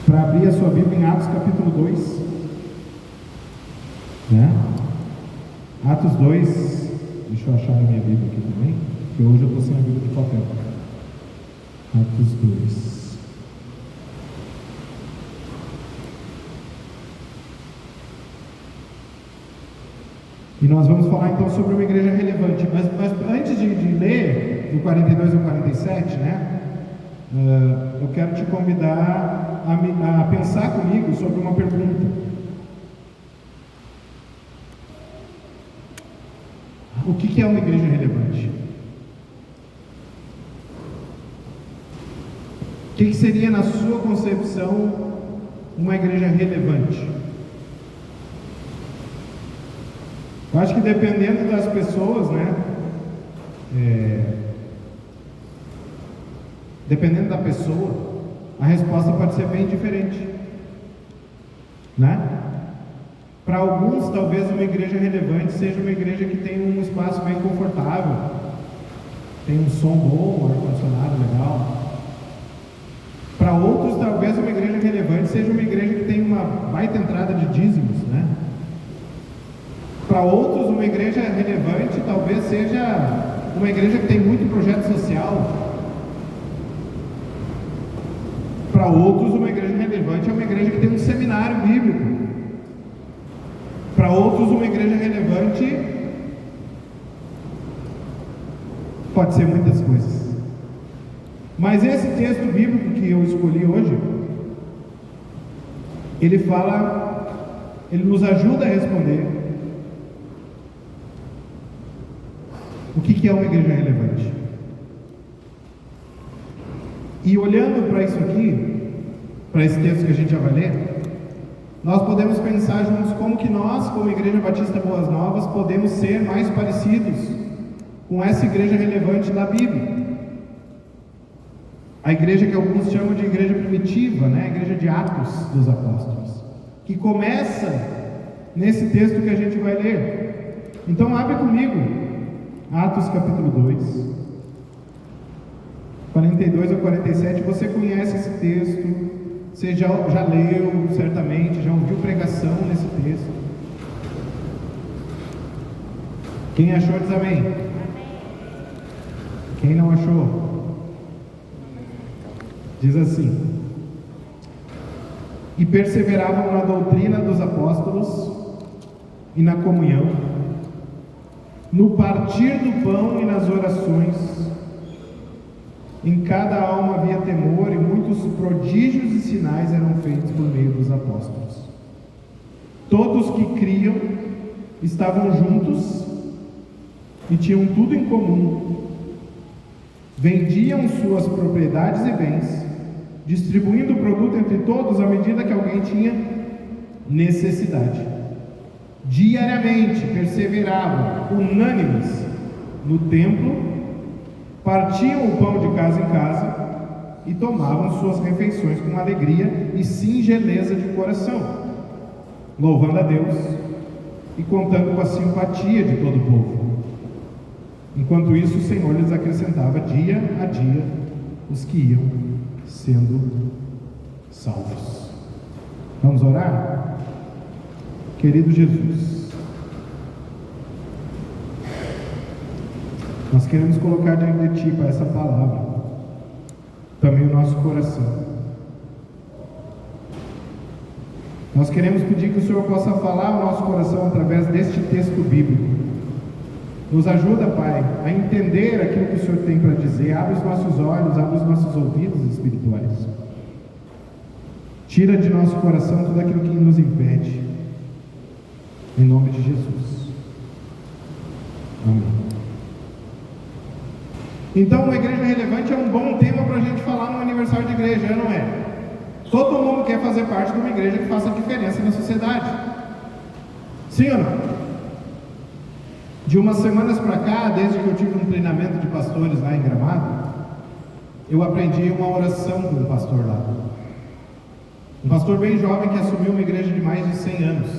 para abrir a sua Bíblia em Atos capítulo 2, né? Atos 2, deixa eu achar a minha Bíblia aqui também, porque hoje eu estou sem a Bíblia de papel. Atos 2. E nós vamos falar então sobre uma igreja relevante, mas antes de ler do 42 ao 47, né, eu quero te convidar a pensar comigo sobre uma pergunta. O que é uma igreja relevante? O que seria, na sua concepção, uma igreja relevante? Eu acho que dependendo das pessoas, né? Dependendo da pessoa, a resposta pode ser bem diferente, né? Para alguns, talvez uma igreja relevante seja uma igreja que tem um espaço bem confortável, tem um som bom, um ar-condicionado legal. Para outros, talvez uma igreja relevante seja uma igreja que tem uma baita entrada de dízimos, né? Para outros, uma igreja relevante talvez seja uma igreja que tem muito projeto social. Para outros, uma igreja relevante é uma igreja que tem um seminário bíblico. Para outros, uma igreja relevante pode ser muitas coisas. Mas esse texto bíblico que eu escolhi hoje, ele nos ajuda a responder o que é uma igreja relevante. E olhando para isso aqui, para esse texto que a gente já vai ler, nós podemos pensar juntos como que nós, como Igreja Batista Boas Novas, podemos ser mais parecidos com essa igreja relevante da Bíblia. A igreja que alguns chamam de igreja primitiva, né? A igreja de Atos dos Apóstolos, que começa nesse texto que a gente vai ler. Então abre comigo Atos capítulo 2, 42 ao 47, você conhece esse texto, você já leu certamente, já ouviu pregação nesse texto. Quem achou diz amém. Quem não achou, diz assim: e perseveravam na doutrina dos apóstolos e na comunhão, no partir do pão e nas orações. Em cada alma havia temor, e muitos prodígios e sinais eram feitos por meio dos apóstolos. Todos que criam estavam juntos e tinham tudo em comum. Vendiam suas propriedades e bens, distribuindo o produto entre todos à medida que alguém tinha necessidade. Diariamente perseveravam unânimes no templo, partiam o pão de casa em casa e tomavam suas refeições com alegria e singeleza de coração, louvando a Deus e contando com a simpatia de todo o povo. Enquanto isso, o Senhor lhes acrescentava dia a dia os que iam sendo salvos. Vamos orar? Querido Jesus, nós queremos colocar diante de Ti, para essa palavra, também o nosso coração. Nós queremos pedir que o Senhor possa falar ao nosso coração através deste texto bíblico. Nos ajuda, Pai, a entender aquilo que o Senhor tem para dizer. Abre os nossos olhos, abre os nossos ouvidos espirituais. Tira de nosso coração tudo aquilo que nos impede. Em nome de Jesus. Amém. Então, uma igreja relevante é um bom tema para a gente falar no aniversário de igreja, não é? Todo mundo quer fazer parte de uma igreja que faça diferença na sociedade. Sim ou não? De umas semanas para cá, desde que eu tive um treinamento de pastores lá em Gramado, eu aprendi uma oração com um pastor lá. Um pastor bem jovem que assumiu uma igreja de mais de 100 anos,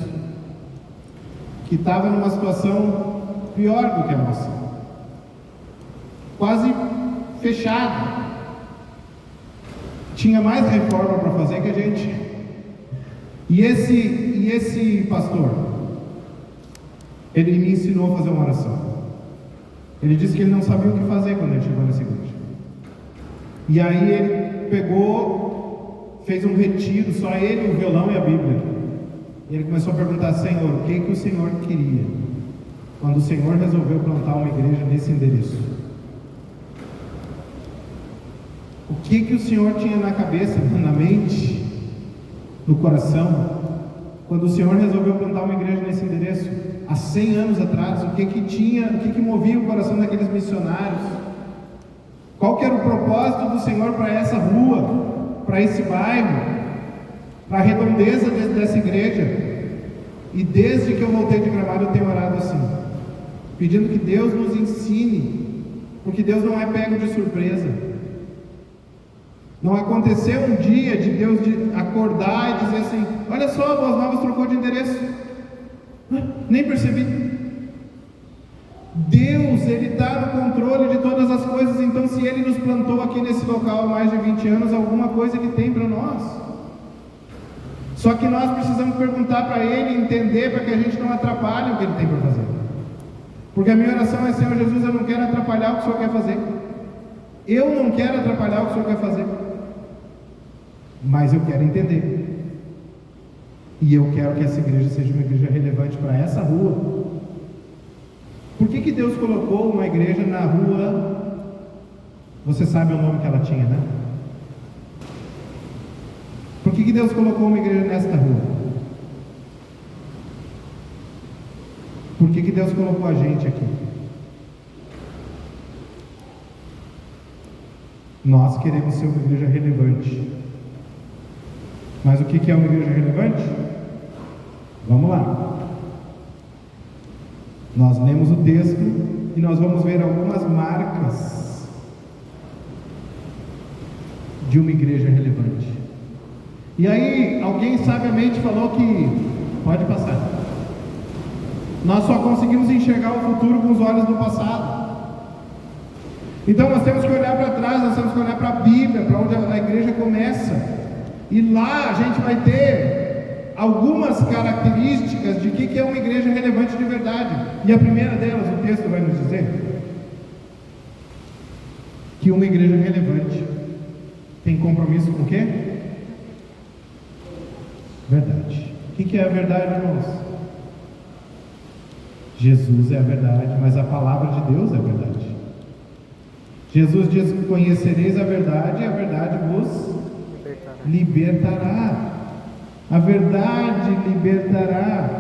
que estava numa situação pior do que a nossa, quase fechada, tinha mais reforma para fazer que a gente. E esse pastor, ele me ensinou a fazer uma oração. Ele disse que ele não sabia o que fazer quando ele chegou nessa igreja. E aí ele pegou, fez um retiro, só ele, o violão e a Bíblia. E ele começou a perguntar: Senhor, o que o Senhor queria quando o Senhor resolveu plantar uma igreja nesse endereço? O que o Senhor tinha na cabeça, na mente, no coração, quando o Senhor resolveu plantar uma igreja nesse endereço? Há 100 anos atrás, o que movia o coração daqueles missionários? Qual que era o propósito do Senhor para essa rua, para esse bairro, para a redondeza dessa igreja? E desde que eu voltei de Gramado eu tenho orado assim, pedindo que Deus nos ensine, porque Deus não é pego de surpresa. Não aconteceu um dia de Deus acordar e dizer assim: olha só, Boas Novas trocou de endereço. Nem percebi. Deus, Ele está no controle de todas as coisas. Então, se Ele nos plantou aqui nesse local há mais de 20 anos, alguma coisa Ele tem para nós. Só que nós precisamos perguntar para Ele, entender, para que a gente não atrapalhe o que Ele tem para fazer. Porque a minha oração é: Senhor Jesus, eu não quero atrapalhar o que o Senhor quer fazer. Eu não quero atrapalhar o que o Senhor quer fazer, mas eu quero entender. E eu quero que essa igreja seja uma igreja relevante para essa rua. Por que Deus colocou uma igreja na rua? Você sabe o nome que ela tinha, né? Por que Deus colocou uma igreja nesta rua? Por que Deus colocou a gente aqui? Nós queremos ser uma igreja relevante. Mas o que é uma igreja relevante? Vamos lá. Nós lemos o texto e nós vamos ver algumas marcas de uma igreja relevante. E aí, alguém sabiamente falou que, pode passar, nós só conseguimos enxergar o futuro com os olhos do passado. Então nós temos que olhar para trás, nós temos que olhar para a Bíblia, para onde a igreja começa. E lá a gente vai ter algumas características de que é uma igreja relevante de verdade. E a primeira delas, o texto vai nos dizer que uma igreja relevante tem compromisso com o quê? Verdade. O que é a verdade, irmãos? Jesus é a verdade, mas a palavra de Deus é a verdade. Jesus diz: conhecereis a verdade e a verdade vos libertará. A verdade libertará.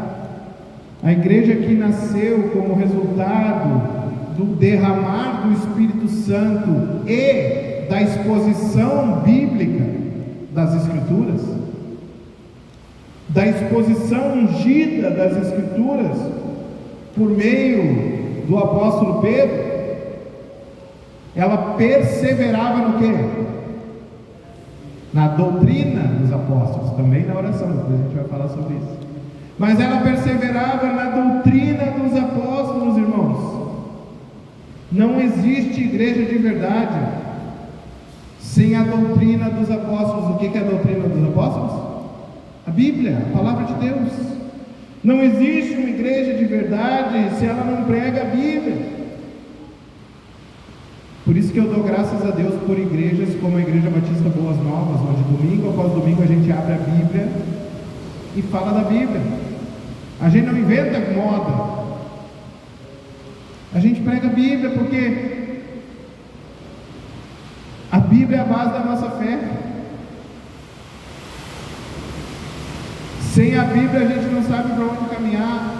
A igreja que nasceu como resultado do derramar do Espírito Santo e da exposição bíblica das Escrituras, da exposição ungida das Escrituras por meio do apóstolo Pedro, ela perseverava no quê? Na doutrina dos apóstolos, também na oração, depois a gente vai falar sobre isso. Mas ela perseverava na doutrina dos apóstolos, irmãos. Não existe igreja de verdade sem a doutrina dos apóstolos. O que é a doutrina dos apóstolos? A Bíblia, a palavra de Deus. Não existe uma igreja de verdade se ela não prega a Bíblia. Por isso que eu dou graças a Deus por igrejas como a Igreja Batista Boas Novas, onde domingo após domingo a gente abre a Bíblia e fala da Bíblia. A gente não inventa moda. A gente prega a Bíblia porque a Bíblia é a base da nossa fé. Sem a Bíblia a gente não sabe para onde caminhar.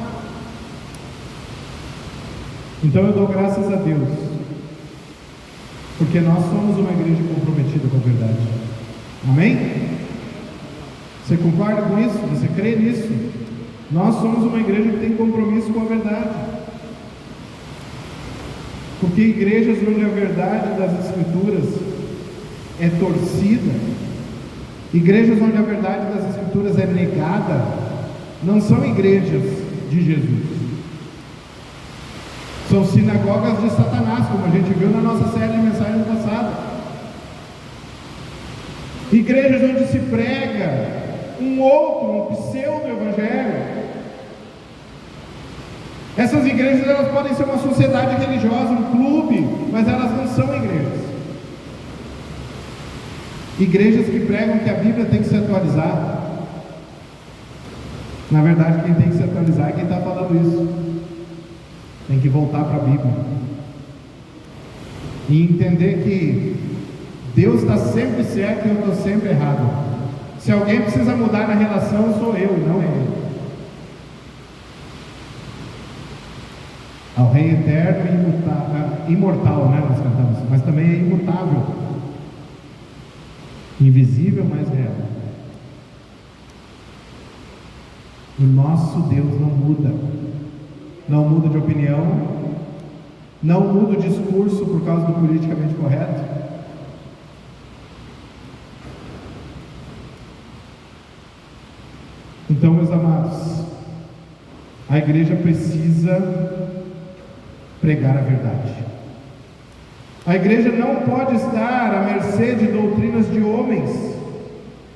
Então eu dou graças a Deus, porque nós somos uma igreja comprometida com a verdade. Amém? Você concorda com isso? Você crê nisso? Nós somos uma igreja que tem compromisso com a verdade. Porque igrejas onde a verdade das Escrituras é torcida, igrejas onde a verdade das Escrituras é negada, não são igrejas de Jesus. São sinagogas de Satanás, como a gente viu na nossa série de mensagens passada. igrejas onde se prega um outro, um pseudo-evangelho. Essas igrejas, elas podem ser uma sociedade religiosa, um clube, mas elas não são igrejas. Igrejas que pregam que a Bíblia tem que se atualizar. Na verdade, quem tem que se atualizar é quem está falando isso. Tem que voltar para a Bíblia e entender que Deus está sempre certo e eu estou sempre errado. Se alguém precisa mudar na relação, sou eu, não é ele. Ao Rei eterno e imortal, né, nós cantamos, mas também é imutável, invisível, mas real. O nosso Deus não muda, não muda de opinião, não muda o discurso por causa do politicamente correto. Então, meus amados, a igreja precisa pregar a verdade. A igreja não pode estar à mercê de doutrinas de homens,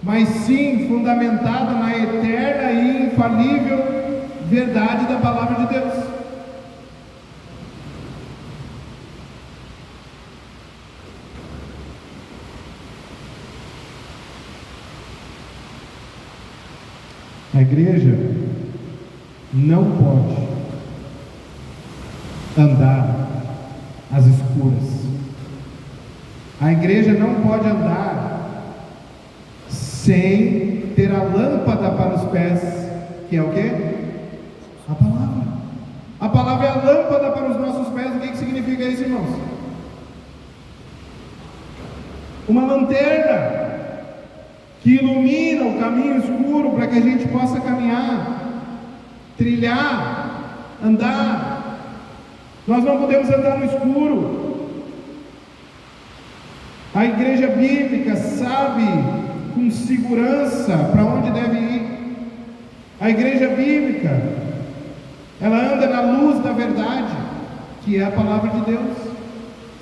mas sim fundamentada na eterna e infalível verdade da palavra de Deus. A igreja não pode andar às escuras. A igreja não pode andar sem ter a lâmpada para os pés, que é o quê? A palavra. A palavra é a lâmpada para os nossos pés. O que significa isso, irmãos? Uma lanterna que ilumina o caminho escuro para que a gente possa caminhar, trilhar, andar. Nós não podemos andar no escuro. A igreja bíblica sabe com segurança para onde deve ir. A igreja bíblica, ela anda na luz da verdade, que é a palavra de Deus.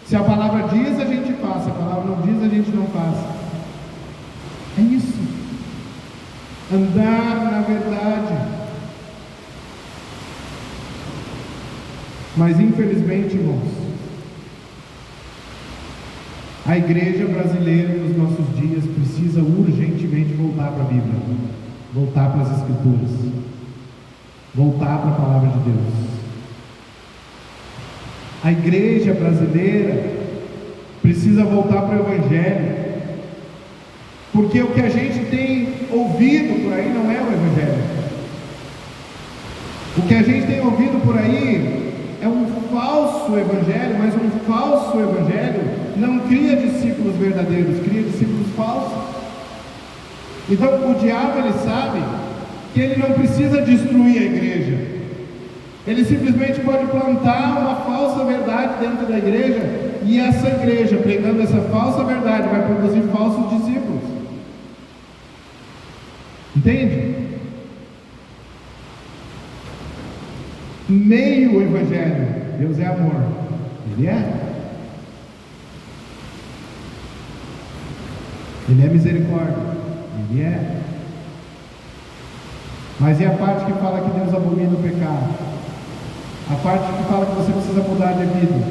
Se a palavra diz, a gente faz. Se a palavra não diz, a gente não faz. É isso. Andar na verdade. Mas infelizmente, irmãos, a igreja brasileira nos nossos dias precisa urgentemente voltar para a Bíblia, voltar para as Escrituras, voltar para a palavra de Deus. A igreja brasileira precisa voltar para o Evangelho, porque o que a gente tem ouvido por aí não é o Evangelho. O que a gente tem ouvido por aí é um falso Evangelho, mas um falso Evangelho não cria discípulos verdadeiros, cria discípulos falsos. Então o diabo, ele sabe que ele não precisa destruir a igreja, ele simplesmente pode plantar uma falsa verdade dentro da igreja, e essa igreja, pregando essa falsa verdade, vai produzir falsos discípulos. Entende? Meio Evangelho, Deus é amor, Ele é. Ele é misericórdia, Ele é. Mas e a parte que fala que Deus abomina o pecado? A parte que fala que você precisa mudar de vida,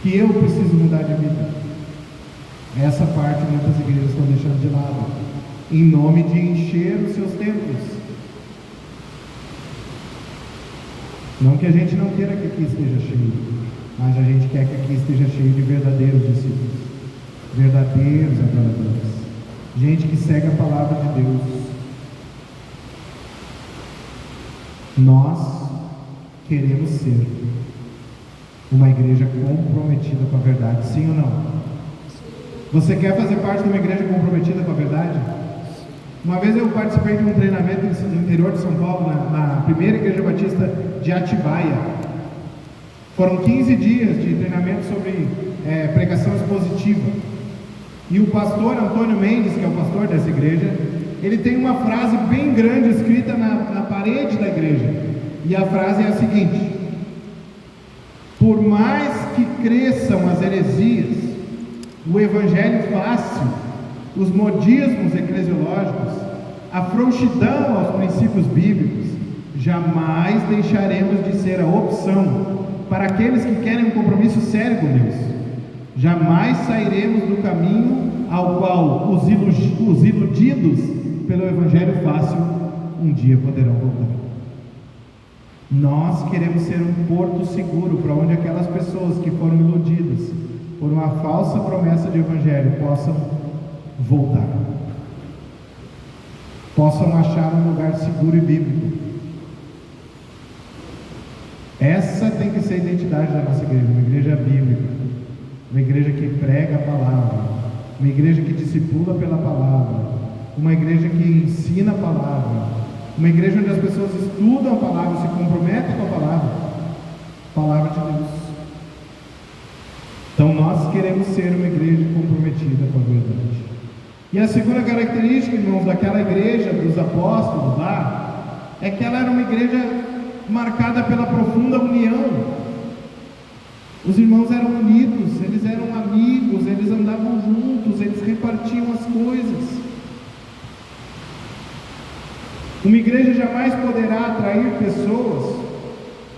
que eu preciso mudar de vida? Essa parte muitas igrejas estão deixando de lado, em nome de encher os seus templos. Não que a gente não queira que aqui esteja cheio, mas a gente quer que aqui esteja cheio de verdadeiros discípulos, verdadeiros adoradores, gente que segue a palavra de Deus. Nós queremos ser uma igreja comprometida com a verdade, sim ou não? Você quer fazer parte de uma igreja comprometida com a verdade? Uma vez eu participei de um treinamento no interior de São Paulo, na primeira igreja batista de Atibaia. Foram 15 dias de treinamento sobre pregação expositiva. E o pastor Antônio Mendes, que é o pastor dessa igreja, ele tem uma frase bem grande escrita na parede da igreja. E a frase é a seguinte: por mais que cresçam as heresias, o evangelho fácil os modismos eclesiológicos, a frouxidão aos princípios bíblicos, jamais deixaremos de ser a opção para aqueles que querem um compromisso sério com Deus. Jamais sairemos do caminho ao qual os iludidos pelo Evangelho fácil um dia poderão voltar. Nós queremos ser um porto seguro para onde aquelas pessoas que foram iludidas por uma falsa promessa de Evangelho possam voltar, possam achar um lugar seguro e bíblico. Essa tem que ser a identidade da nossa igreja, uma igreja bíblica, uma igreja que prega a palavra, uma igreja que discipula pela palavra, uma igreja que ensina a palavra, uma igreja onde as pessoas estudam a palavra, se comprometem com a palavra de Deus. Então nós queremos ser uma igreja comprometida com a verdade. E a segunda característica, irmãos, daquela igreja dos apóstolos lá, é que ela era uma igreja marcada pela profunda união. Os irmãos eram unidos, eles eram amigos, eles andavam juntos, eles repartiam as coisas. Uma igreja jamais poderá atrair pessoas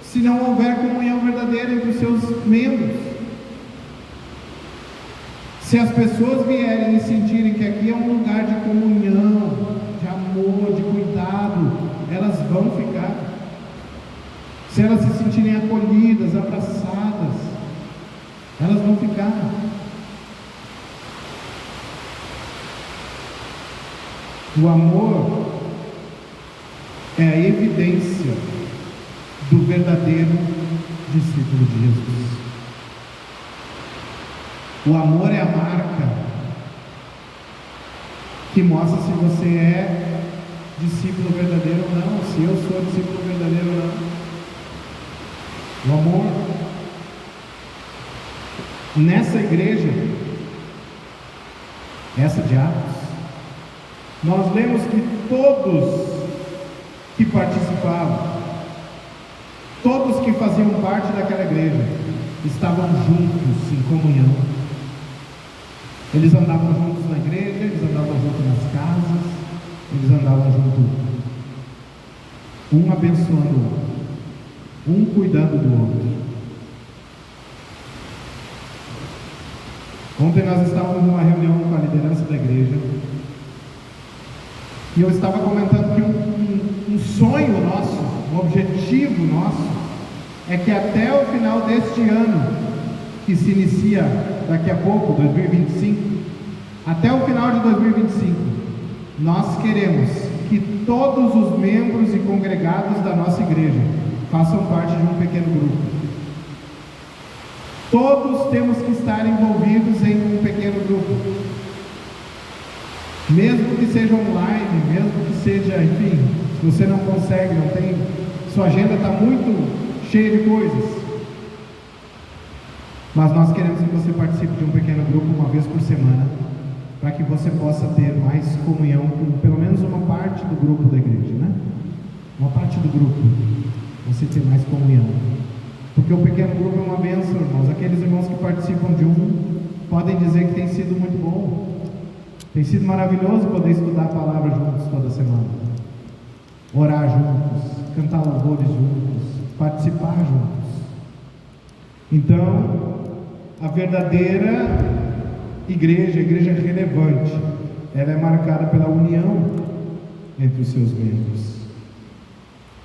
se não houver comunhão verdadeira entre os seus membros. Se as pessoas vierem e sentirem que aqui é um lugar de comunhão, de amor, de cuidado, elas vão ficar. Se elas se sentirem acolhidas, abraçadas, elas vão ficar. O amor é a evidência do verdadeiro discípulo de Jesus. O amor é a marca que mostra se você é discípulo verdadeiro ou não, se eu sou discípulo verdadeiro ou não. O amor. Nessa igreja, essa de Atos, nós lemos que todos que participavam, todos que faziam parte daquela igreja, estavam juntos em comunhão. Eles andavam juntos na igreja, eles andavam juntos nas casas, eles andavam juntos, um abençoando o outro, um cuidando do outro. Ontem nós estávamos numa reunião com a liderança da igreja e eu estava comentando que um sonho nosso, um objetivo nosso, é que até o final deste ano, que se inicia daqui a pouco, 2025, até o final de 2025, nós queremos que todos os membros e congregados da nossa igreja façam parte de um pequeno grupo. Todos temos que estar envolvidos em um pequeno grupo, mesmo que seja online, mesmo que seja, enfim, se você não consegue, não tem, sua agenda está muito cheia de coisas, mas nós queremos que você participe de um pequeno grupo uma vez por semana, para que você possa ter mais comunhão com pelo menos uma parte do grupo da igreja, né? Uma parte do grupo, você ter mais comunhão. Porque o pequeno grupo é uma bênção, irmãos. Aqueles irmãos que participam de um podem dizer que tem sido muito bom. Tem sido maravilhoso poder estudar a palavra juntos toda semana, orar juntos, cantar louvores juntos, participar juntos. Então, a verdadeira igreja, a igreja relevante, ela é marcada pela união entre os seus membros.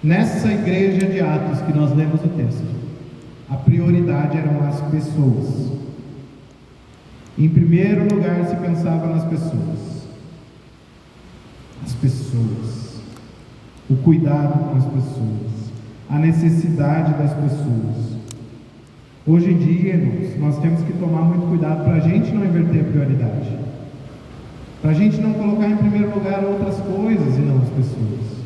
Nessa igreja de Atos que nós lemos o texto, a prioridade eram as pessoas. Em primeiro lugar se pensava nas pessoas. As pessoas. O cuidado com as pessoas. A necessidade das pessoas. Hoje em dia, irmãos, nós temos que tomar muito cuidado para a gente não inverter a prioridade. Para a gente não colocar em primeiro lugar outras coisas e não as pessoas.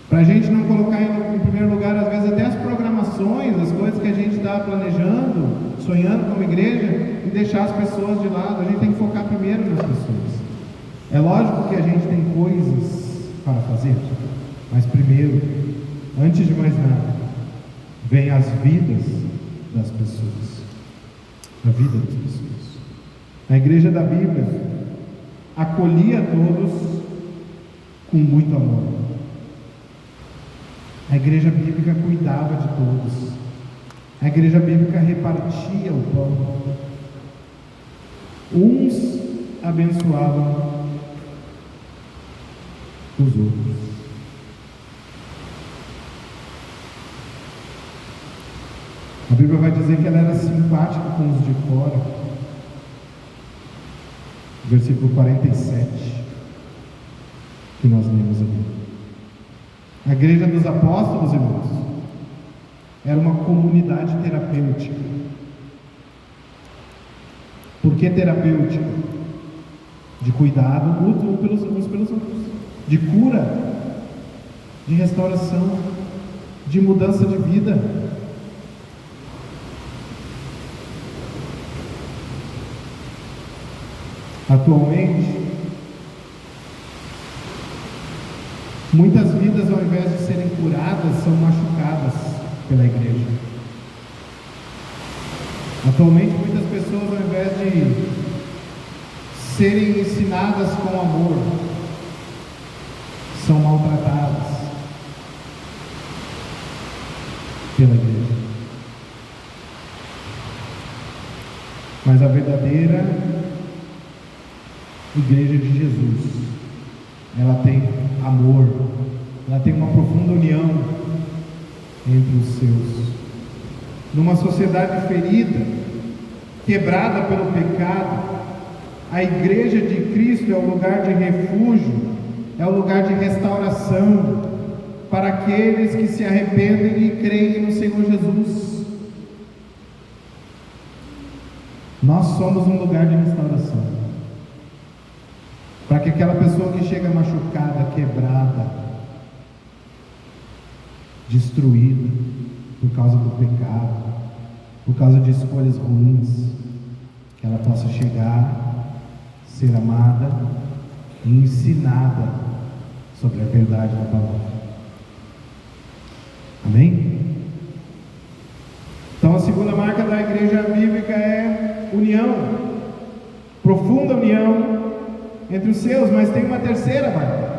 Para a gente não colocar em primeiro lugar, às vezes, até as programações, as coisas que a gente está planejando, sonhando como igreja, e deixar as pessoas de lado. A gente tem que focar primeiro nas pessoas. É lógico que a gente tem coisas para fazer, mas primeiro, antes de mais nada, vem as vidas das pessoas. A vida das pessoas. Na igreja da Bíblia, acolhia todos com muito amor. A igreja bíblica cuidava de todos. A igreja bíblica repartia o pão. Uns abençoavam os outros. A Bíblia vai dizer que ela era simpática com os de fora. Versículo 47, que nós lemos aqui. A igreja dos apóstolos, irmãos, era uma comunidade terapêutica. Por que terapêutica? De cuidado mútuo uns pelos outros, de cura, de restauração, de mudança de vida. Atualmente, muitas vidas, ao invés de serem curadas, são machucadas pela igreja. Atualmente, muitas pessoas, ao invés de serem ensinadas com amor, são maltratadas pela igreja. Mas a verdadeira igreja de Jesus, ela tem amor, ela tem uma profunda união entre os seus. Numa sociedade ferida, quebrada pelo pecado, a igreja de Cristo é o lugar de refúgio, é o lugar de restauração para aqueles que se arrependem e creem no Senhor Jesus. Nós somos um lugar de restauração, para que aquela pessoa que chega machucada, quebrada, destruída por causa do pecado, por causa de escolhas ruins, que ela possa chegar, ser amada e ensinada sobre a verdade da palavra. Amém? Então a segunda marca da igreja bíblica é união, profunda união entre os seus. Mas tem uma terceira marca.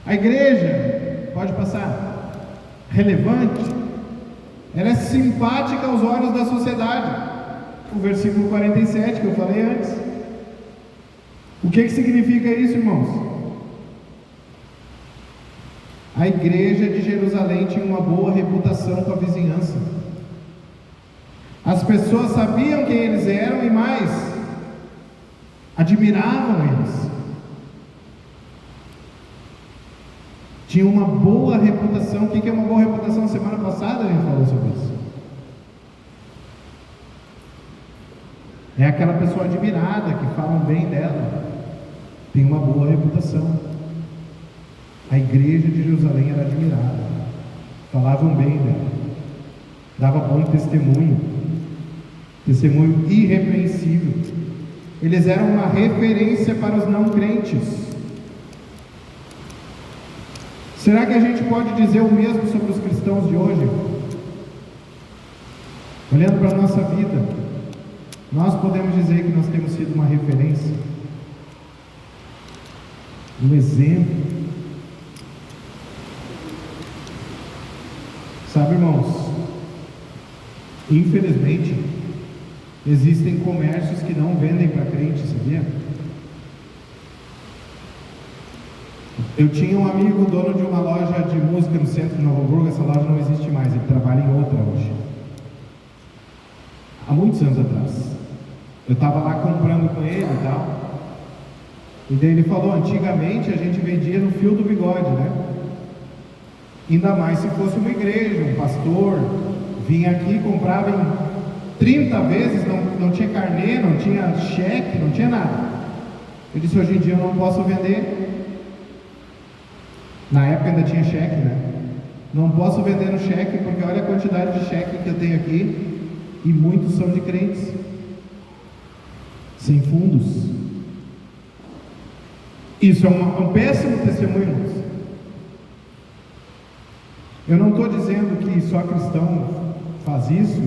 A igreja, pode passar, relevante, ela é simpática aos olhos da sociedade. O versículo 47 que eu falei antes. O que significa isso, irmãos? A igreja de Jerusalém tinha uma boa reputação com a vizinhança. As pessoas sabiam quem eles eram e mais, admiravam eles. Tinha uma boa reputação. O que é uma boa reputação? Semana passada a gente falou sobre isso. É aquela pessoa admirada, que falam bem dela, tem uma boa reputação. A igreja de Jerusalém era admirada, falavam bem dela, dava bom testemunho, testemunho irrepreensível. Eles eram uma referência para os não crentes. Será que a gente pode dizer o mesmo sobre os cristãos de hoje? Olhando para a nossa vida, nós podemos dizer que nós temos sido uma referência, um exemplo. Sabe, irmãos, infelizmente, existem comércios que não vendem para crente, sabia? Eu tinha um amigo, dono de uma loja de música no centro de Novo Hamburgo. Essa loja não existe mais, ele trabalha em outra hoje. Há muitos anos atrás, eu estava lá comprando com ele e tal, e daí ele falou: antigamente a gente vendia no fio do bigode, né? Ainda mais se fosse uma igreja, um pastor, vinha aqui, comprava em 30 vezes, não tinha carnê, não tinha cheque, não tinha nada. Eu disse: hoje em dia eu não posso vender. Na época ainda tinha cheque, né? Não posso vender no cheque, porque olha a quantidade de cheque que eu tenho aqui, e muitos são de crentes, sem fundos. Isso é um péssimo testemunho. Eu não estou dizendo que só cristão faz isso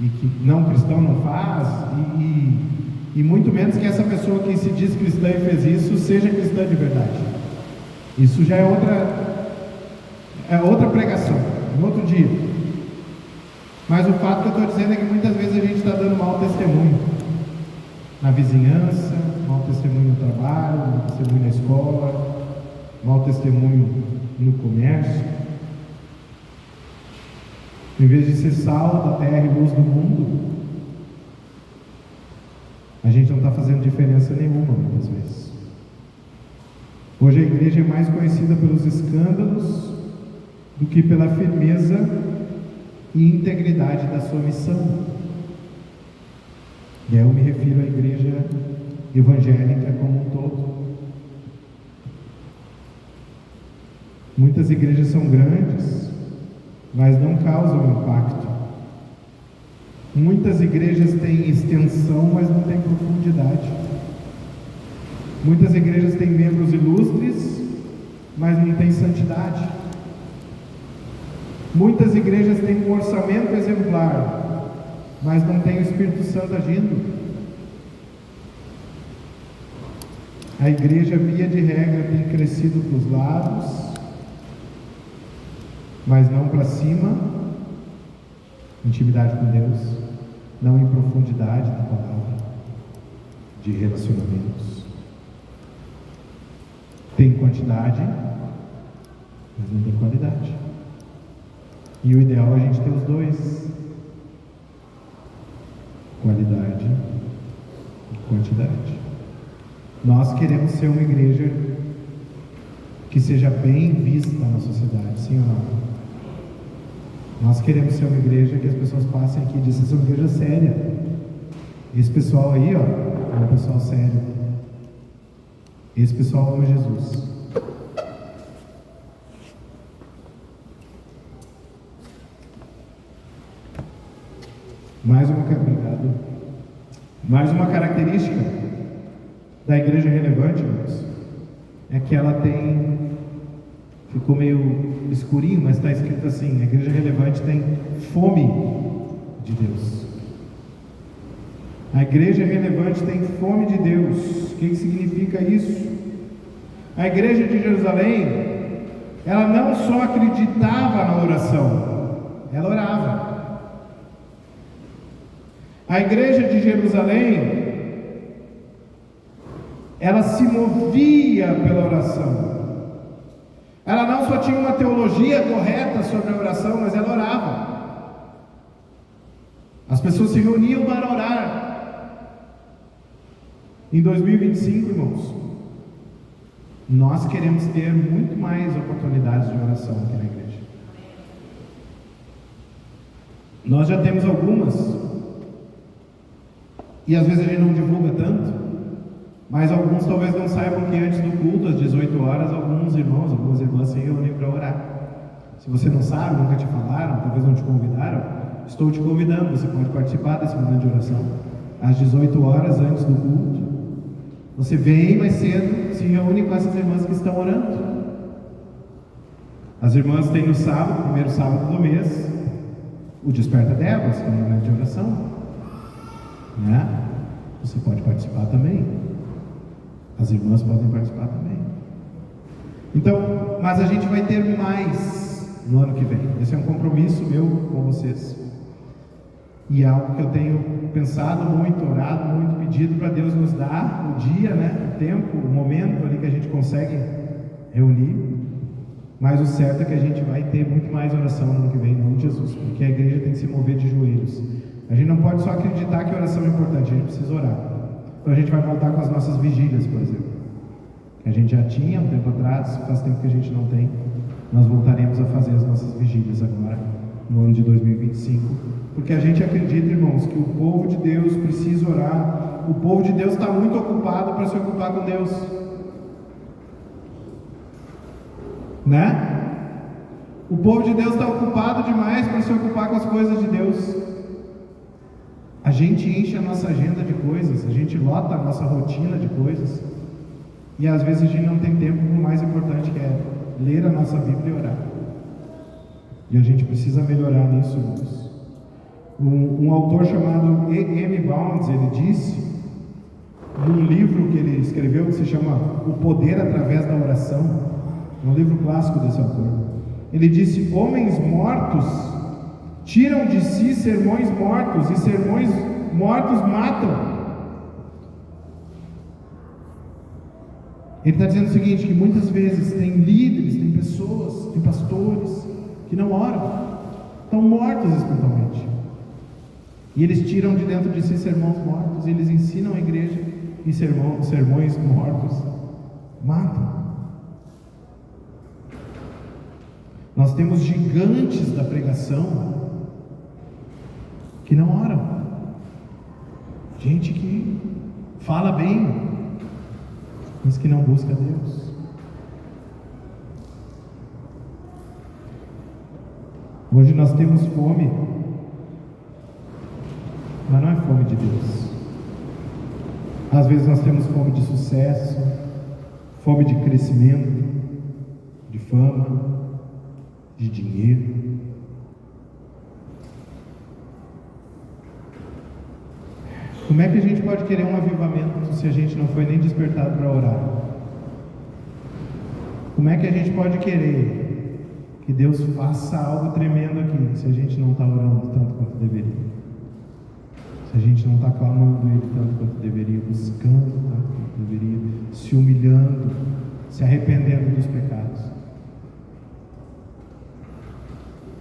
e que não cristão não faz, E muito menos que essa pessoa que se diz cristã e fez isso seja cristã de verdade. Isso já é outra pregação, em outro dia. Mas o fato que eu estou dizendo é que muitas vezes a gente está dando mau testemunho na vizinhança, mau testemunho no trabalho, mau testemunho na escola, mau testemunho no comércio. Em vez de ser sal da terra e luz do mundo, a gente não está fazendo diferença nenhuma muitas vezes. Hoje a igreja é mais conhecida pelos escândalos do que pela firmeza e integridade da sua missão. E aí eu me refiro à igreja evangélica como um todo. Muitas igrejas são grandes, mas não causam impacto. Muitas igrejas têm extensão, mas não têm profundidade. Muitas igrejas têm membros ilustres, mas não têm santidade. Muitas igrejas têm um orçamento exemplar, mas não têm o Espírito Santo agindo. A igreja, via de regra, tem crescido para os lados, mas não para cima. Intimidade com Deus, não em profundidade da palavra, de relacionamentos. Tem quantidade, mas não tem qualidade. E o ideal é a gente ter os dois: qualidade e quantidade. Nós queremos ser uma igreja que seja bem vista na sociedade, sim ou não? Nós queremos ser uma igreja que as pessoas passem aqui e dizem: essa é uma igreja séria. Esse pessoal aí, ó, é um pessoal sério. Esse pessoal ama Jesus. Mais uma característica da igreja relevante, irmãos, é que ela ficou meio escurinho, mas está escrito assim: a igreja relevante tem fome de Deus. A igreja relevante tem fome de Deus. O que significa isso? A igreja de Jerusalém, ela não só acreditava na oração, ela orava. A igreja de Jerusalém, ela se movia pela oração. Ela não só tinha uma teologia correta sobre a oração, mas ela orava. As pessoas se reuniam para orar. Em 2025, irmãos, nós queremos ter muito mais oportunidades de oração aqui na igreja. Nós já temos algumas, e às vezes a gente não divulga tanto, mas alguns talvez não saibam que antes do culto, às 18 horas, alguns irmãos, algumas irmãs se reúnem para orar. Se você não sabe, nunca te falaram, talvez não te convidaram, estou te convidando, você pode participar desse momento de oração. Às 18 horas, antes do culto, você vem mais cedo, se reúne com essas irmãs que estão orando. As irmãs têm no sábado, primeiro sábado do mês, o Desperta Devas, que é um momento de oração. Né? Você pode participar também. As irmãs podem participar também. Então, mas a gente vai ter mais no ano que vem. Esse é um compromisso meu com vocês. E é algo que eu tenho pensado muito, orado muito, pedido para Deus nos dar o dia, né? O tempo, o momento ali que a gente consegue reunir. Mas o certo é que a gente vai ter muito mais oração no ano que vem, em nome de Jesus, porque a igreja tem que se mover de joelhos. A gente não pode só acreditar que a oração é importante, a gente precisa orar. Então a gente vai voltar com as nossas vigílias, por exemplo, que a gente já tinha um tempo atrás, faz tempo que a gente não tem. Nós voltaremos a fazer as nossas vigílias agora, no ano de 2025, porque a gente acredita, irmãos, que o povo de Deus precisa orar. O povo de Deus está muito ocupado para se ocupar com Deus, né? O povo de Deus está ocupado demais para se ocupar com as coisas de Deus. A gente enche a nossa agenda de coisas, a gente lota a nossa rotina de coisas, e às vezes a gente não tem tempo para o mais importante, que é ler a nossa Bíblia e orar. E a gente precisa melhorar nisso, irmãos. Um autor chamado E.M. Bounds, ele disse num livro que ele escreveu que se chama O Poder Através da Oração, é um livro clássico desse autor. Ele disse: homens mortos tiram de si sermões mortos, e sermões mortos matam. Ele está dizendo o seguinte, que muitas vezes tem líderes, tem pessoas, tem pastores que não oram, estão mortos espiritualmente, e eles tiram de dentro de si sermões mortos, e eles ensinam a igreja, e sermões mortos matam. Nós temos gigantes da pregação que não oram, gente que fala bem, mas que não busca Deus. Hoje nós temos fome, mas não é fome de Deus. Às vezes nós temos fome de sucesso, fome de crescimento, de fama, de dinheiro. Como é que a gente pode querer um avivamento se a gente não foi nem despertado para orar? Como é que a gente pode querer que Deus faça algo tremendo aqui se a gente não está orando tanto quanto deveria? Se a gente não está clamando Ele tanto quanto deveria, buscando tanto quanto deveria, se humilhando, se arrependendo dos pecados?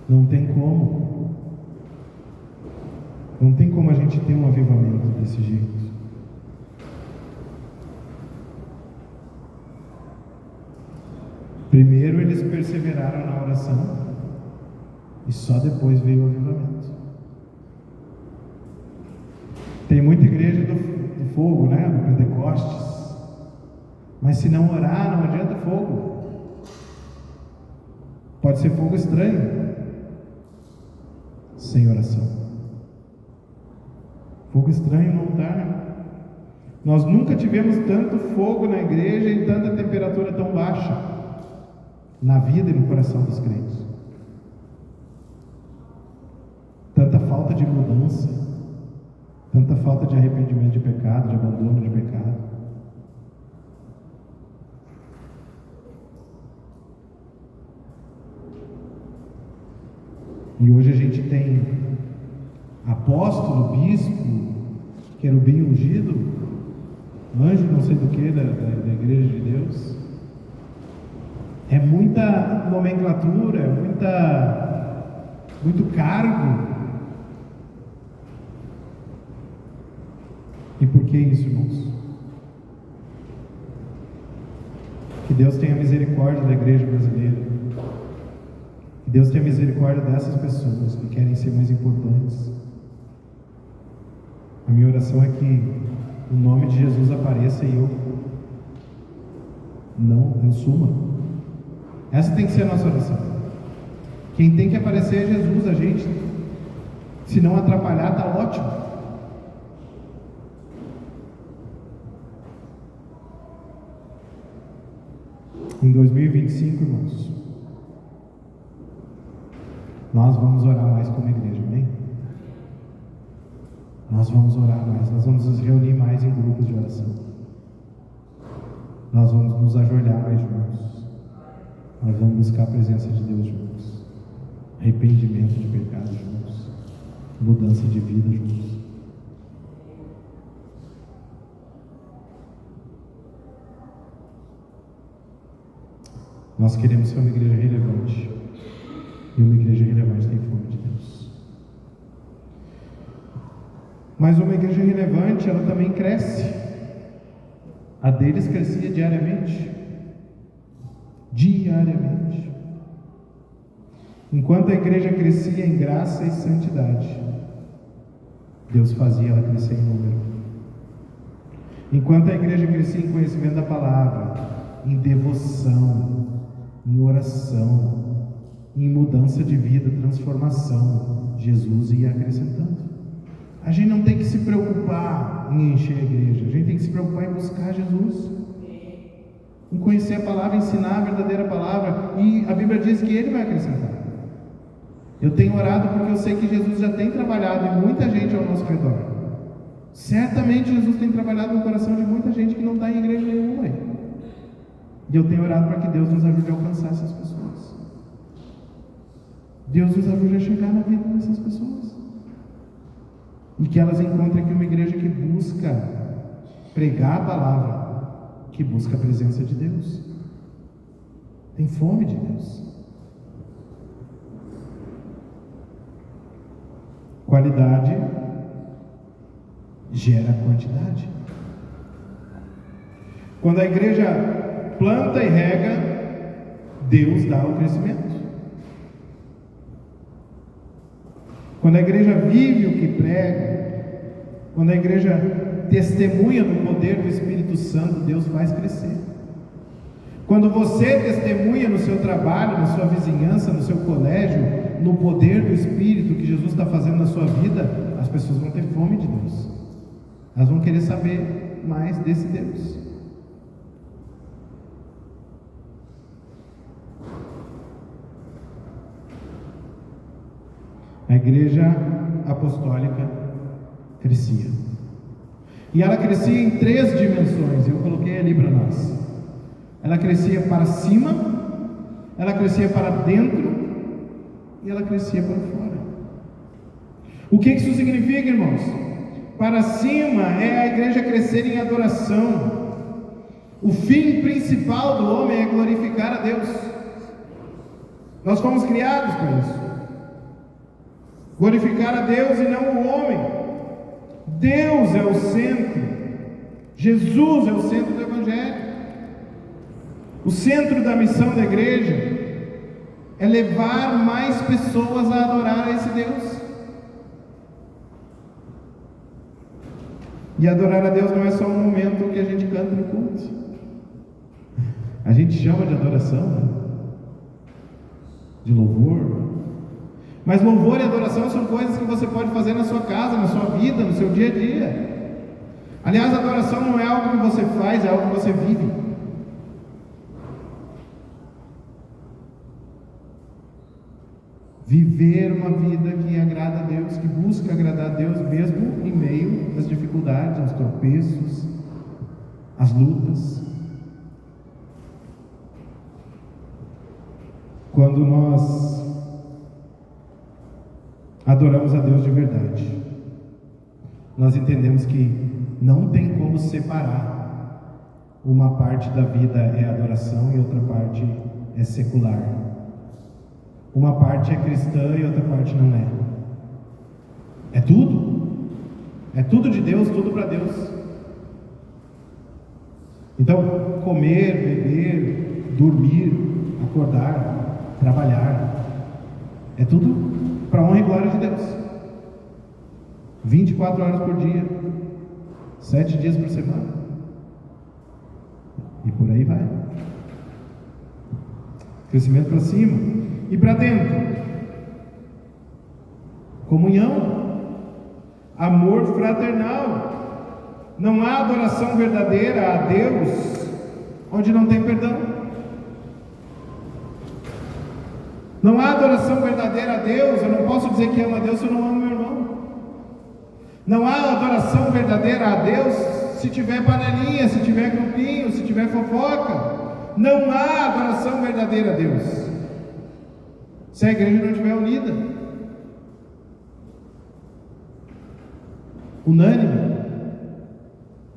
Não tem como. Não tem como a gente ter um avivamento desse jeito. Primeiro eles perseveraram na oração, e só depois veio o avivamento. Tem muita igreja do fogo, né? Do Pentecostes. Mas se não orar, não adianta fogo. Pode ser fogo estranho, sem oração. Fogo estranho no altar. Nós nunca tivemos tanto fogo na igreja e tanta temperatura tão baixa na vida e no coração dos crentes. Tanta falta de mudança, tanta falta de arrependimento de pecado, de abandono de pecado. E hoje a gente tem apóstolo, bispo, querubim ungido, anjo não sei do que da igreja de Deus. É muita nomenclatura, é muito cargo. E por que isso, irmãos? Que Deus tenha misericórdia da igreja brasileira. Que Deus tenha misericórdia dessas pessoas que querem ser mais importantes. A minha oração é que o nome de Jesus apareça e eu suma. Essa tem que ser a nossa oração. Quem tem que aparecer é Jesus. A gente, se não atrapalhar, está ótimo. Em 2025, irmãos, nós vamos orar mais como igreja, amém? Nós vamos orar mais, nós vamos nos reunir mais em grupos de oração. Nós vamos nos ajoelhar mais juntos. Nós vamos buscar a presença de Deus juntos. Arrependimento de pecado juntos. Mudança de vida juntos. Nós queremos ser uma igreja relevante. E uma igreja relevante tem fome de Deus. Mas uma igreja relevante, ela também cresce. A deles crescia diariamente. Diariamente. Enquanto a igreja crescia em graça e santidade, Deus fazia ela crescer em número. Enquanto a igreja crescia em conhecimento da palavra, em devoção, em oração, em mudança de vida, transformação, Jesus ia acrescentando. A gente não tem que se preocupar em encher a igreja, a gente tem que se preocupar em buscar Jesus, em conhecer a palavra, ensinar a verdadeira palavra, e a Bíblia diz que Ele vai acrescentar. Eu tenho orado porque eu sei que Jesus já tem trabalhado em muita gente ao nosso redor. Certamente Jesus tem trabalhado no coração de muita gente que não está em igreja nenhuma aí. E eu tenho orado para que Deus nos ajude a alcançar essas pessoas. Deus nos ajude a chegar na vida dessas pessoas. E que elas encontrem aqui uma igreja que busca pregar a palavra, que busca a presença de Deus. Tem fome de Deus. Qualidade gera quantidade. Quando a igreja planta e rega, Deus dá o crescimento. Quando a igreja vive o que prega, quando a igreja testemunha no poder do Espírito Santo, Deus faz crescer. Quando você testemunha no seu trabalho, na sua vizinhança, no seu colégio, no poder do Espírito que Jesus está fazendo na sua vida, as pessoas vão ter fome de Deus. Elas vão querer saber mais desse Deus. A igreja apostólica crescia. E ela crescia em 3 dimensões, eu coloquei ali para nós. Ela crescia para cima, ela crescia para dentro e ela crescia para fora. O que isso significa, irmãos? Para cima é a igreja crescer em adoração. O fim principal do homem é glorificar a Deus. Nós fomos criados para isso. Glorificar a Deus e não o homem. Deus é o centro. Jesus é o centro do Evangelho. O centro da missão da igreja é levar mais pessoas a adorar a esse Deus. E adorar a Deus não é só um momento que a gente canta no culto. A gente chama de adoração, né? De louvor. Mas louvor e adoração são coisas que você pode fazer na sua casa, na sua vida, no seu dia a dia. Aliás, a adoração não é algo que você faz, é algo que você vive. Viver uma vida que agrada a Deus, que busca agradar a Deus, mesmo em meio às dificuldades, aos tropeços, às lutas. Quando nós adoramos a Deus de verdade, nós entendemos que não tem como separar. Uma parte da vida é adoração e outra parte é secular. Uma parte é cristã e outra parte não é. É tudo. É tudo de Deus, tudo para Deus. Então, comer, beber, dormir, acordar, trabalhar, é tudo para a honra e glória de Deus. 24 horas por dia, 7 dias por semana. E por aí vai. Crescimento para cima. E para dentro, comunhão, amor fraternal. Não há adoração verdadeira a Deus onde não tem perdão. Não há adoração verdadeira a Deus. Eu não posso dizer que amo a Deus se eu não amo meu irmão. Não há adoração verdadeira a Deus se tiver panelinha, se tiver grupinho, se tiver fofoca. Não há adoração verdadeira a Deus se a igreja não estiver unida, unânime,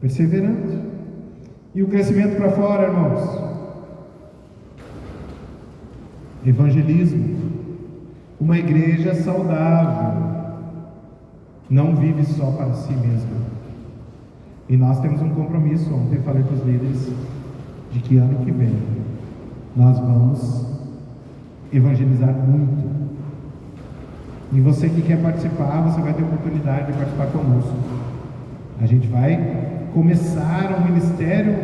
perseverante. E o crescimento para fora, irmãos? Evangelismo. Uma igreja saudável não vive só para si mesma. E nós temos um compromisso. Ontem eu falei para os líderes de que ano que vem nós vamos evangelizar muito. E você que quer participar, você vai ter oportunidade de participar conosco. A gente vai começar um ministério,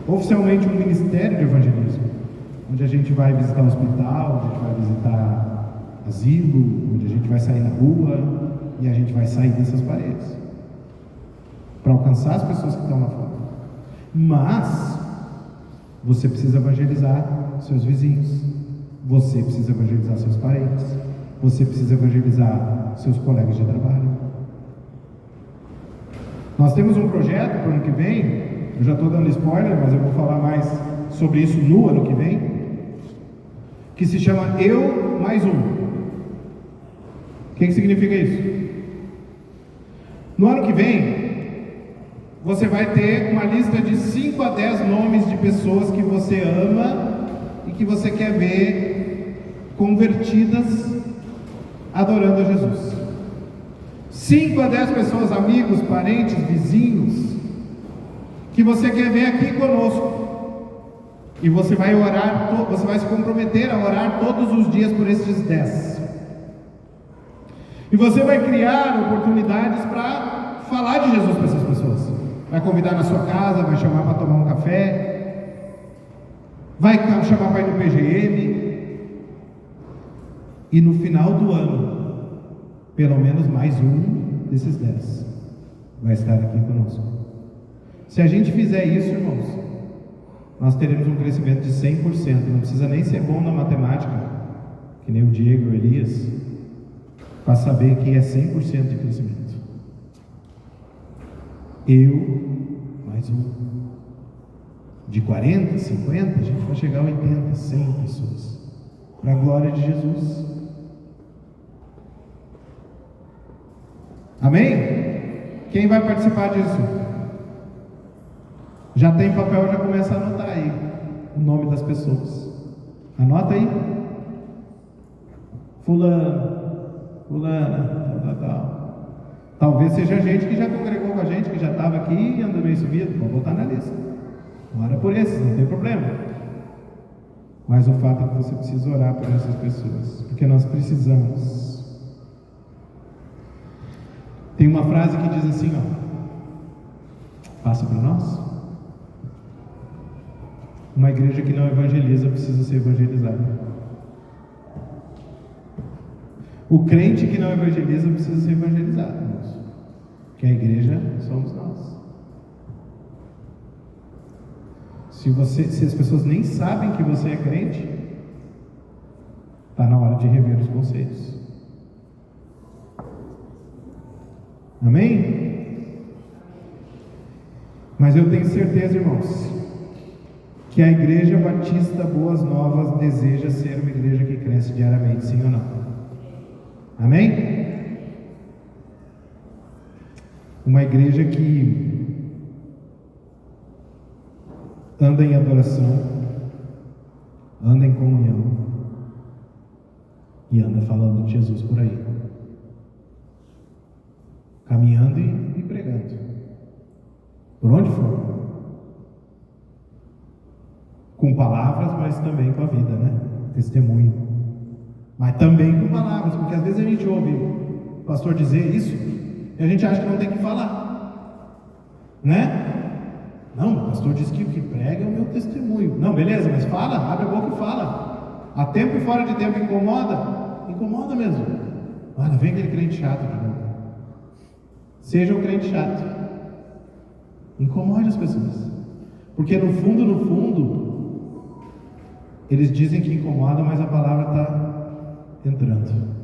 oficialmente um ministério de evangelismo, onde a gente vai visitar hospital, onde a gente vai visitar asilo, onde a gente vai sair na rua e a gente vai sair dessas paredes para alcançar as pessoas que estão lá fora. Mas você precisa evangelizar seus vizinhos. Você precisa evangelizar seus parentes. Você precisa evangelizar seus colegas de trabalho. Nós temos um projeto para o ano que vem, eu já estou dando spoiler, mas eu vou falar mais sobre isso no ano que vem, que se chama Eu Mais Um. O que significa isso? No ano que vem, você vai ter uma lista de 5 a 10 nomes de pessoas que você ama e que você quer ver convertidas adorando a Jesus. 5 a 10 pessoas, amigos, parentes, vizinhos, que você quer ver aqui conosco. E você vai orar, você vai se comprometer a orar todos os dias por esses 10. E você vai criar oportunidades para falar de Jesus para essas pessoas. Vai convidar na sua casa, vai chamar para tomar um café, vai chamar para ir no PGM. E no final do ano, pelo menos mais um desses 10 vai estar aqui conosco. Se a gente fizer isso, irmãos, nós teremos um crescimento de 100%. Não precisa nem ser bom na matemática, que nem o Diego e o Elias, para saber que é 100% de crescimento. Eu, mais um. De 40, 50, a gente vai chegar a 80, 100 pessoas. Para a glória de Jesus. Amém? Quem vai participar disso? Já tem papel, já começa a anotar aí o nome das pessoas. Anota aí. Fulana, tal. Talvez seja gente que já congregou com a gente, que já estava aqui e andou meio subido. Vou botar na lista. Ora por esses, não tem problema. Mas o fato é que você precisa orar por essas pessoas, porque nós precisamos. Tem uma frase que diz assim, passa para nós. Uma igreja que não evangeliza precisa ser evangelizada. O crente que não evangeliza precisa ser evangelizado, irmãos. Porque a igreja somos nós. Se as pessoas nem sabem que você é crente, está na hora de rever os conceitos. Amém? Mas eu tenho certeza, irmãos, que a Igreja Batista Boas Novas deseja ser uma igreja que cresce diariamente, sim ou não? Amém? Uma igreja que anda em adoração, anda em comunhão e anda falando de Jesus por aí, caminhando e pregando, por onde for, com palavras, mas também com a vida, né? Testemunho, mas também com palavras, porque às vezes a gente ouve o pastor dizer isso e a gente acha que não tem que falar, né? Não, o pastor diz que o que prega é o meu testemunho. Não, beleza, mas fala, abre a boca e fala. A tempo e fora de tempo incomoda? Incomoda mesmo. Olha, vem aquele crente chato de novo. Seja um crente chato. Incomode as pessoas. Porque no fundo, eles dizem que incomoda, mas a palavra está entrando.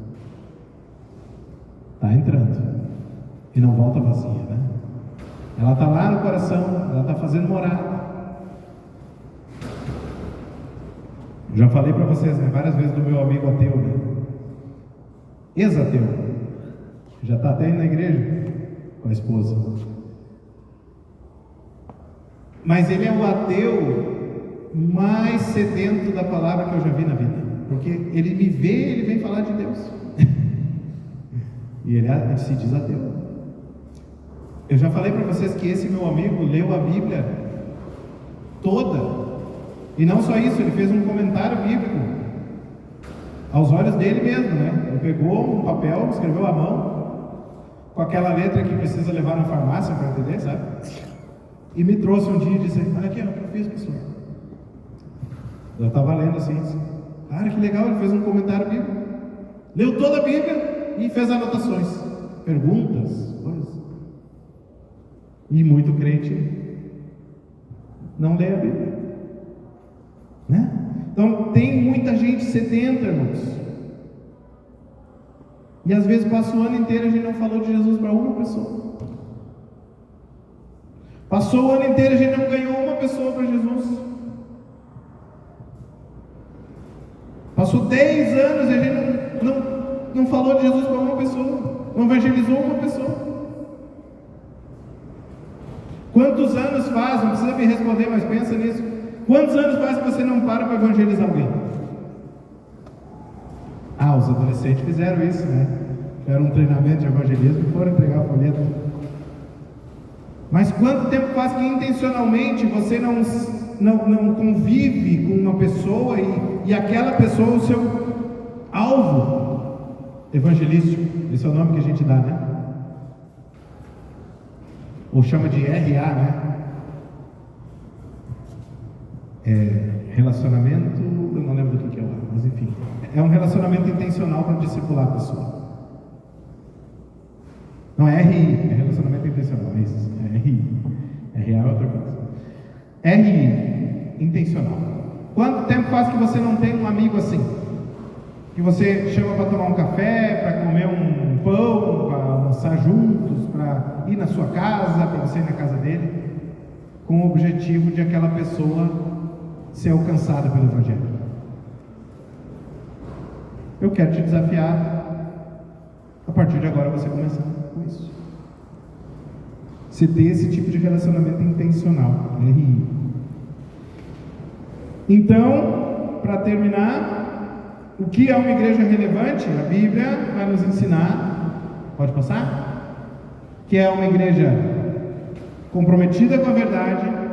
Está entrando. E não volta vazia, né? Ela está lá no coração, ela está fazendo morada. Já falei para vocês, né, várias vezes do meu amigo ateu, né? Ex-ateu. Já está até indo na igreja com a esposa. Mas ele é o ateu mais sedento da palavra que eu já vi na vida. Porque ele me vê, ele vem falar de Deus. E ele se diz ateu. Eu já falei para vocês que esse meu amigo leu a Bíblia toda. E não só isso, ele fez um comentário bíblico aos olhos dele mesmo, né? Ele pegou um papel, escreveu à mão, com aquela letra que precisa levar na farmácia para entender, sabe? E me trouxe um dia e disse: olha aqui, ó, o que eu fiz, pastor. Eu estava lendo assim, cara, que legal, ele fez um comentário bíblico. Leu toda a Bíblia e fez anotações, perguntas, coisas. E muito crente não lê a Bíblia, né? Então tem muita gente sedenta, irmãos. E às vezes passa o ano inteiro e a gente não falou de Jesus para uma pessoa. Passou o ano inteiro e a gente não ganhou uma pessoa para Jesus. Passou 10 anos e a gente não falou de Jesus para uma pessoa, não evangelizou uma pessoa. Quantos anos faz, não precisa me responder, mas pensa nisso. Quantos anos faz que você não para evangelizar alguém? Os adolescentes fizeram isso, né? Fizeram um treinamento de evangelismo e foram entregar a folheta. Mas quanto tempo faz que intencionalmente você não convive com uma pessoa e aquela pessoa é o seu alvo evangelístico? Esse é o nome que a gente dá, né? Ou chama de RA, né? Relacionamento, eu não lembro do que é lá, mas enfim, é um relacionamento intencional para discipular a pessoa. Não é RI, é relacionamento intencional, é isso, é RI. RA é outra coisa. RI, intencional. Quanto tempo faz que você não tem um amigo assim? Que você chama para tomar um café, para comer um pão, para almoçar juntos, para ir na sua casa, para você ir na casa dele, com o objetivo de aquela pessoa ser alcançada pelo Evangelho. Eu quero te desafiar, a partir de agora você começar com isso. Você ter esse tipo de relacionamento intencional, RI. Então, para terminar, o que é uma igreja relevante? A Bíblia vai nos ensinar, pode passar? Que é uma igreja comprometida com a verdade,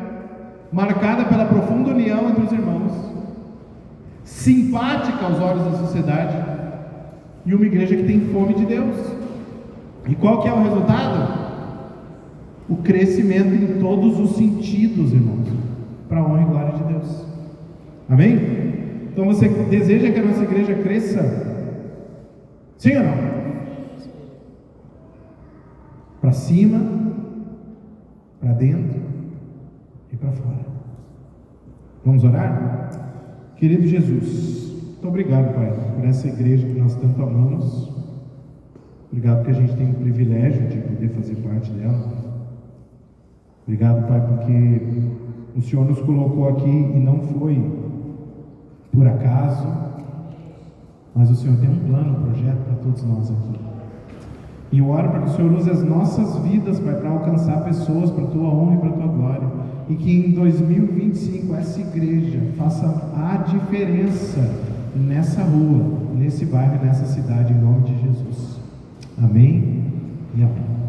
marcada pela profunda união entre os irmãos, simpática aos olhos da sociedade, e uma igreja que tem fome de Deus. E qual que é o resultado? O crescimento em todos os sentidos, irmãos, para a honra e glória de Deus. Amém? Então você deseja que a nossa igreja cresça? Sim ou não? Para cima, para dentro e para fora. Vamos orar? Querido Jesus, muito obrigado, Pai, por essa igreja que nós tanto amamos. Obrigado porque a gente tem o privilégio de poder fazer parte dela. Obrigado, Pai, porque o Senhor nos colocou aqui e não foi por acaso, mas o Senhor tem um plano, um projeto para todos nós aqui. E eu oro para que o Senhor use as nossas vidas, Pai, para alcançar pessoas para a Tua honra e para a Tua glória. E que em 2025 essa igreja faça a diferença nessa rua, nesse bairro, nessa cidade, em nome de Jesus. Amém e amém.